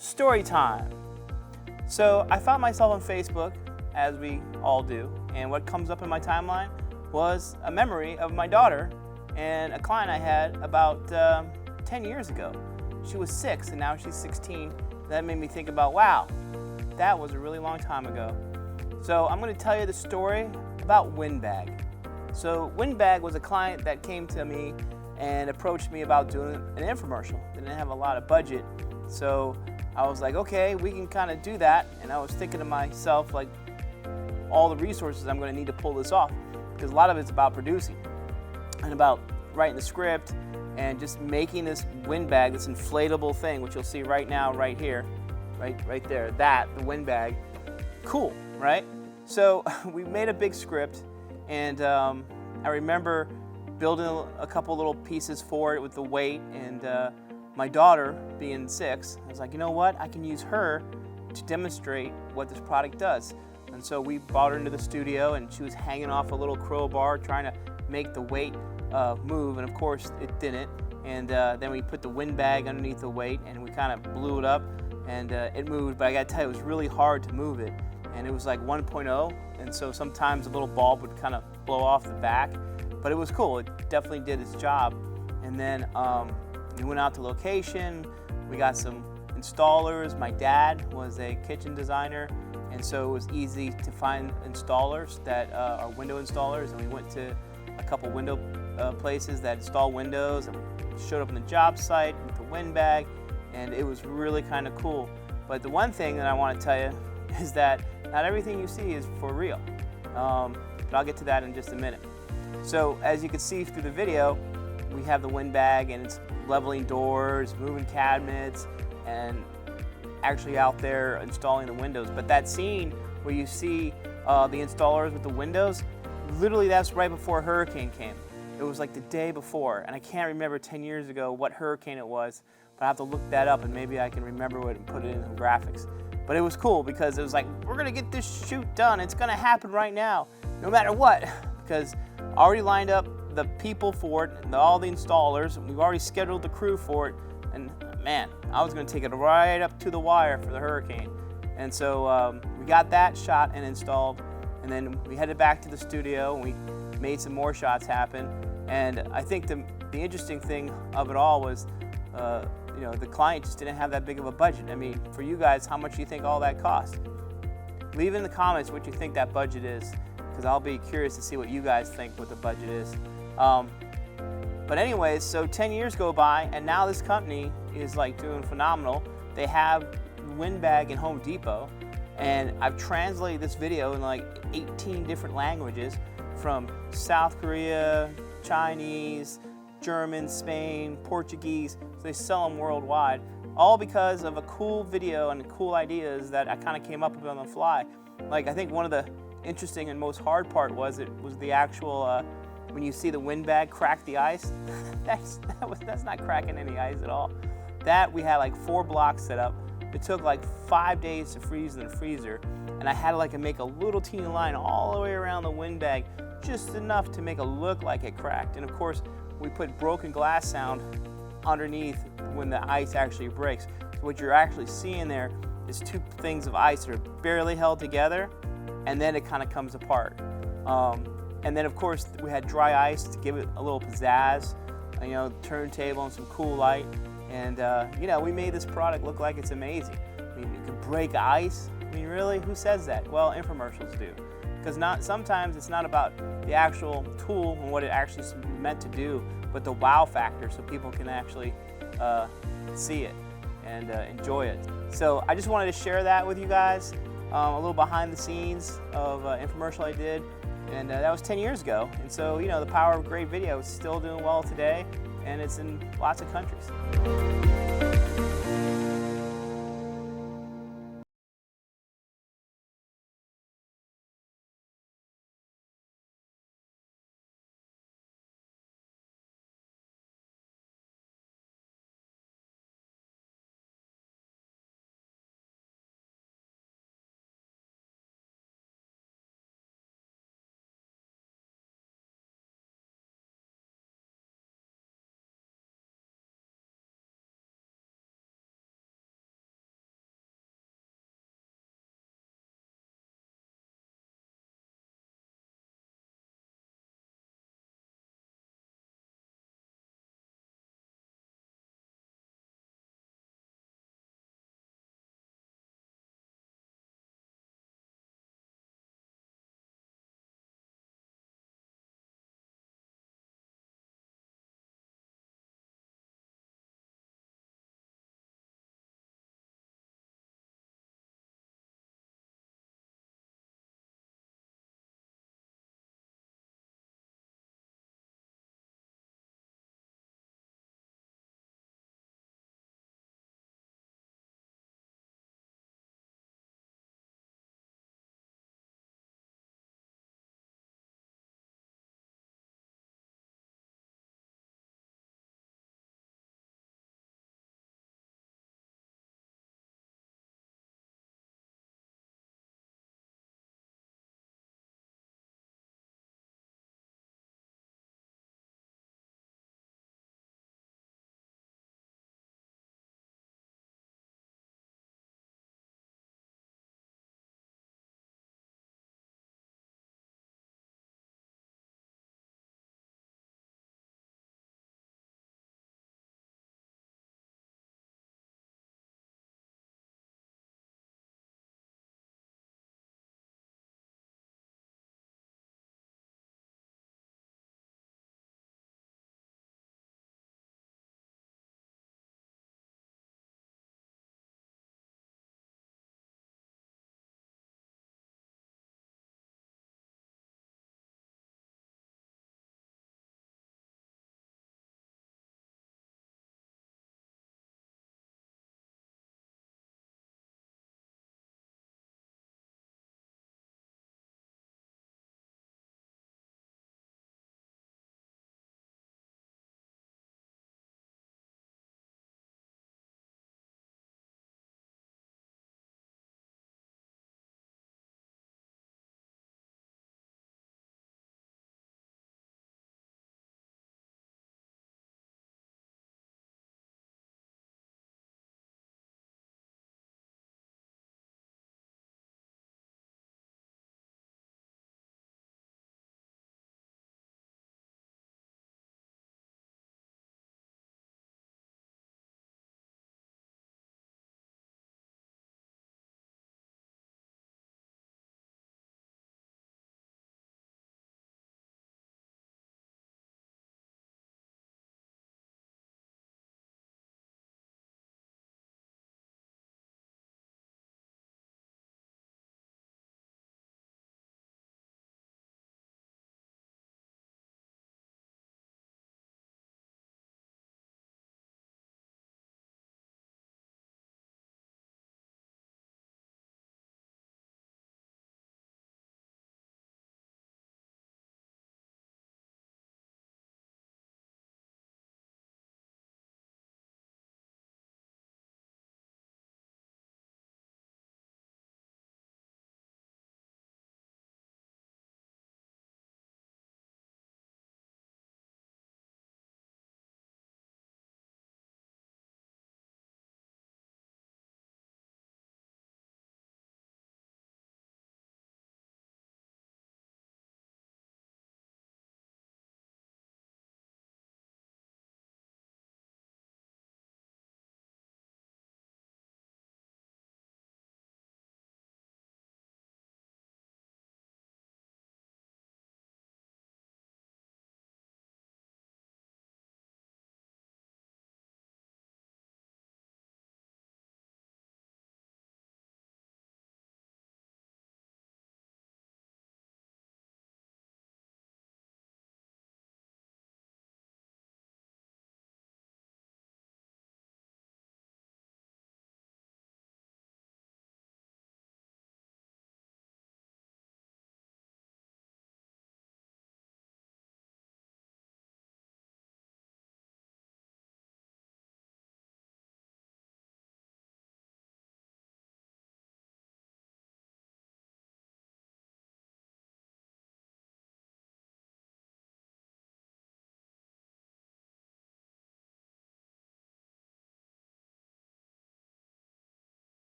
Story time. So I found myself on Facebook, as we all do, and what comes up in my timeline was a memory of my daughter and a client I had about 10 years ago. She was 6 and now she's 16. That made me think about, wow, that was a really long time ago. So I'm going to tell you the story about Winbag. So Winbag was a client that came to me and approached me about doing an infomercial. They didn't have a lot of budget, so I was like, okay, we can kind of do that. And I was thinking to myself, like, all the resources I'm going to need to pull this off, because a lot of it's about producing and about writing the script and just making this Winbag, this inflatable thing, which you'll see right now, right here, right there, the Winbag. Cool, right? So we made a big script, and I remember building a couple little pieces for it with the weight, and my daughter, being 6, I was like, you know what? I can use her to demonstrate what this product does. And so we brought her into the studio, and she was hanging off a little crowbar trying to make the weight move, and of course it didn't. And then we put the Winbag underneath the weight, and we kind of blew it up, and it moved. But I got to tell you, it was really hard to move it, and it was like 1.0, and so sometimes a little bulb would kind of blow off the back. But it was cool. It definitely did its job. And then we went out to location. We got some installers. My dad was a kitchen designer, and so it was easy to find installers that are window installers. And we went to a couple window places that install windows, and we showed up on the job site with the Winbag, and it was really kind of cool. But the one thing that I want to tell you is that not everything you see is for real. But I'll get to that in just a minute. So as you can see through the video, we have the Winbag, and it's leveling doors, moving cabinets, and actually out there installing the windows. But that scene where you see the installers with the windows, literally that's right before a hurricane came. It was like the day before, and I can't remember 10 years ago what hurricane it was, but I have to look that up, and maybe I can remember it and put it in some graphics. But it was cool because it was like, we're gonna get this shoot done. It's gonna happen right now, no matter what, because I already lined up the people for it and all the installers, and we've already scheduled the crew for it. And man, I was going to take it right up to the wire for the hurricane. And so we got that shot and installed, and then we headed back to the studio, and we made some more shots happen. And I think the interesting thing of it all was, you know, the client just didn't have that big of a budget. I mean, for you guys, how much do you think all that cost? Leave in the comments what you think that budget is, because I'll be curious to see what you guys think what the budget is. But anyways, so 10 years go by, and now this company is like doing phenomenal. They have Winbag in Home Depot, and I've translated this video in like 18 different languages, from South Korea, Chinese, German, Spain, Portuguese. So they sell them worldwide, all because of a cool video and cool ideas that I kind of came up with on the fly. Like, I think one of the interesting and most hard part was the actual when you see the Winbag crack the ice. that's not cracking any ice at all. That we had like 4 blocks set up. It took like 5 days to freeze in the freezer, and I had to like make a little teeny line all the way around the Winbag, just enough to make it look like it cracked. And of course, we put broken glass sound underneath when the ice actually breaks. So what you're actually seeing there is 2 things of ice that are barely held together, and then it kind of comes apart. And then of course we had dry ice to give it a little pizzazz, you know, turntable and some cool light. And you know, we made this product look like it's amazing. I mean, you can break ice. I mean, really, who says that? Well, infomercials do. Because sometimes it's not about the actual tool and what it actually is meant to do, but the wow factor, so people can actually see it and enjoy it. So I just wanted to share that with you guys, a little behind the scenes of infomercial I did, and that was 10 years ago. And so, you know, the power of great video is still doing well today, and it's in lots of countries.